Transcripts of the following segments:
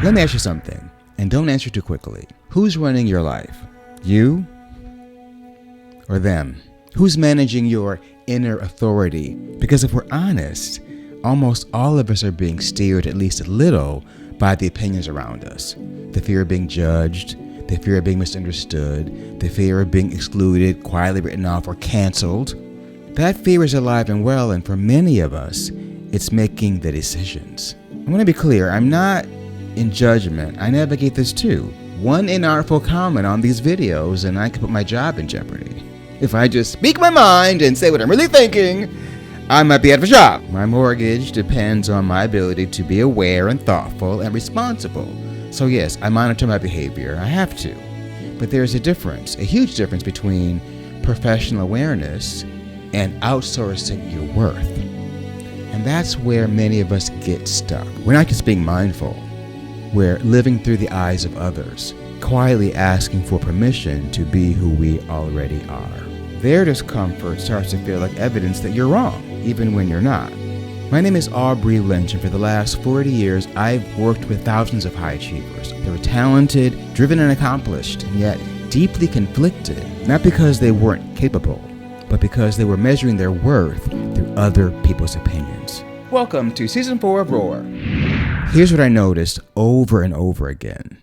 Let me ask you something, and don't answer too quickly. Who's running your life? You or them? Who's managing your inner authority? Because if we're honest, almost all of us are being steered at least a little by the opinions around us. The fear of being judged, the fear of being misunderstood, the fear of being excluded, quietly written off, or canceled. That fear is alive and well, and for many of us, it's making the decisions. I want to be clear, I'm not in judgment. I navigate this too. One inartful comment on these videos and I could put my job in jeopardy. If I just speak my mind and say what I'm really thinking, I might be out of a job. My mortgage depends on my ability to be aware and thoughtful and responsible. So yes, I monitor my behavior. I have to. But there's a difference, a huge difference between professional awareness and outsourcing your worth. And that's where many of us get stuck. We're not just being mindful. We're living through the eyes of others, quietly asking for permission to be who we already are. Their discomfort starts to feel like evidence that you're wrong, even when you're not. My name is Aubrey Lynch, and for the last 40 years, I've worked with thousands of high achievers. They were talented, driven, and accomplished, and yet deeply conflicted, not because they weren't capable, but because they were measuring their worth through other people's opinions. Welcome to Season 4 of Roar. Here's what I noticed over and over again.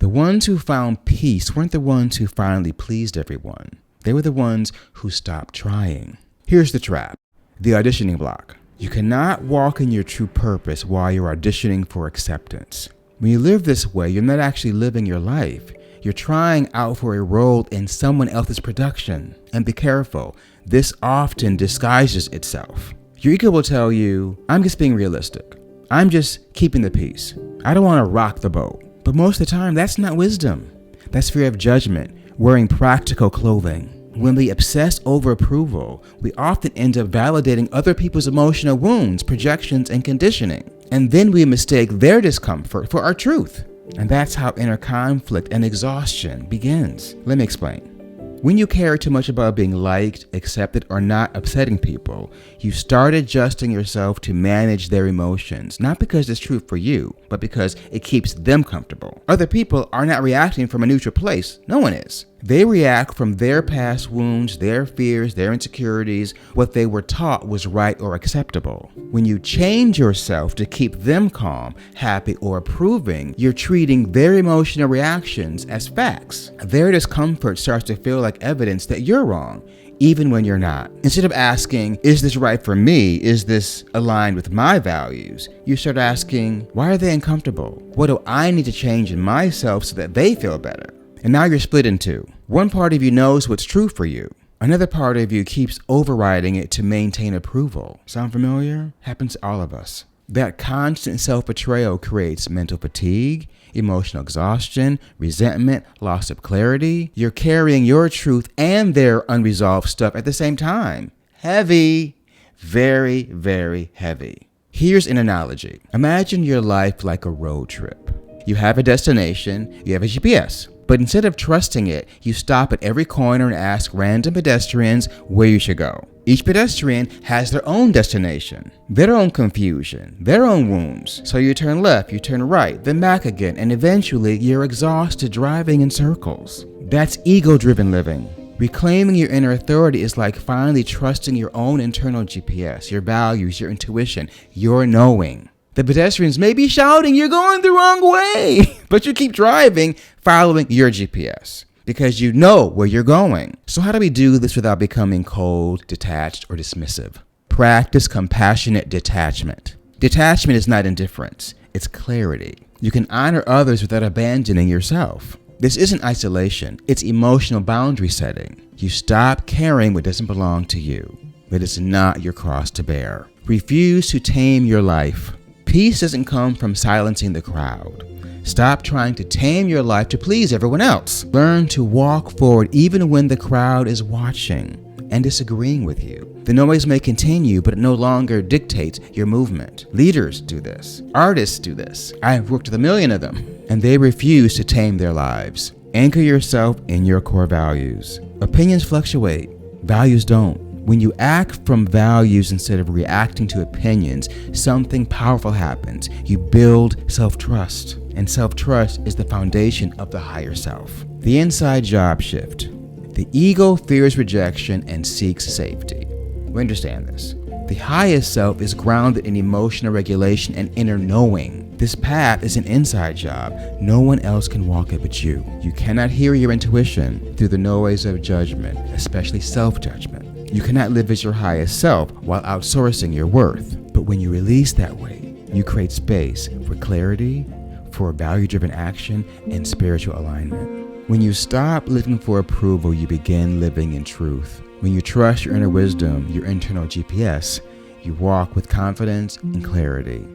The ones who found peace weren't the ones who finally pleased everyone. They were the ones who stopped trying. Here's the trap. The auditioning block. You cannot walk in your true purpose while you're auditioning for acceptance. When you live this way, you're not actually living your life. You're trying out for a role in someone else's production. And be careful, this often disguises itself. Your ego will tell you, I'm just being realistic. I'm just keeping the peace. I don't want to rock the boat. But most of the time, that's not wisdom. That's fear of judgment, wearing practical clothing. When we obsess over approval, we often end up validating other people's emotional wounds, projections, and conditioning. And then we mistake their discomfort for our truth. And that's how inner conflict and exhaustion begins. Let me explain. When you care too much about being liked, accepted, or not upsetting people, you start adjusting yourself to manage their emotions, not because it's true for you, but because it keeps them comfortable. Other people are not reacting from a neutral place. No one is. They react from their past wounds, their fears, their insecurities, what they were taught was right or acceptable. When you change yourself to keep them calm, happy, or approving, you're treating their emotional reactions as facts. Their discomfort starts to feel like evidence that you're wrong, even when you're not. Instead of asking, is this right for me? Is this aligned with my values? You start asking, why are they uncomfortable? What do I need to change in myself so that they feel better? And now you're split in two. One part of you knows what's true for you. Another part of you keeps overriding it to maintain approval. Sound familiar? Happens to all of us. That constant self-betrayal creates mental fatigue, emotional exhaustion, resentment, loss of clarity. You're carrying your truth and their unresolved stuff at the same time. Heavy. Very, very heavy. Here's an analogy. Imagine your life like a road trip. You have a destination, you have a GPS. But instead of trusting it, you stop at every corner and ask random pedestrians where you should go. Each pedestrian has their own destination, their own confusion, their own wounds. So you turn left, you turn right, then back again, and eventually you're exhausted driving in circles. That's ego-driven living. Reclaiming your inner authority is like finally trusting your own internal GPS, your values, your intuition, your knowing. The pedestrians may be shouting, you're going the wrong way, but you keep driving, following your GPS, because you know where you're going. So how do we do this without becoming cold, detached, or dismissive? Practice compassionate detachment. Detachment is not indifference, it's clarity. You can honor others without abandoning yourself. This isn't isolation, it's emotional boundary setting. You stop carrying what doesn't belong to you. It is not your cross to bear. Refuse to tame your life. Peace doesn't come from silencing the crowd. Stop trying to tame your life to please everyone else. Learn to walk forward even when the crowd is watching and disagreeing with you. The noise may continue, but it no longer dictates your movement. Leaders do this. Artists do this. I've worked with 1 million of them, and they refuse to tame their lives. Anchor yourself in your core values. Opinions fluctuate. Values don't. When you act from values instead of reacting to opinions, something powerful happens. You build self-trust, and self-trust is the foundation of the higher self. The inside job shift. The ego fears rejection and seeks safety. We understand this. The highest self is grounded in emotional regulation and inner knowing. This path is an inside job. No one else can walk it but you. You cannot hear your intuition through the noise of judgment, especially self-judgment. You cannot live as your highest self while outsourcing your worth. But when you release that weight, you create space for clarity, for value-driven action, and spiritual alignment. When you stop living for approval, you begin living in truth. When you trust your inner wisdom, your internal GPS, you walk with confidence and clarity.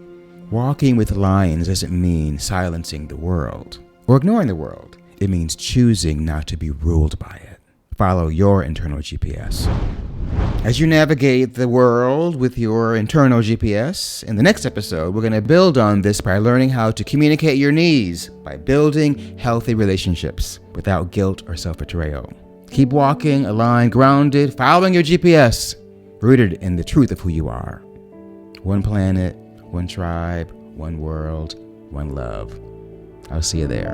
Walking with lions doesn't mean silencing the world or ignoring the world. It means choosing not to be ruled by it. Follow your internal GPS. As you navigate the world with your internal GPS, in the next episode, we're going to build on this by learning how to communicate your needs by building healthy relationships without guilt or self-betrayal. Keep walking, aligned, grounded, following your GPS, rooted in the truth of who you are. One planet, one tribe, one world, one love. I'll see you there.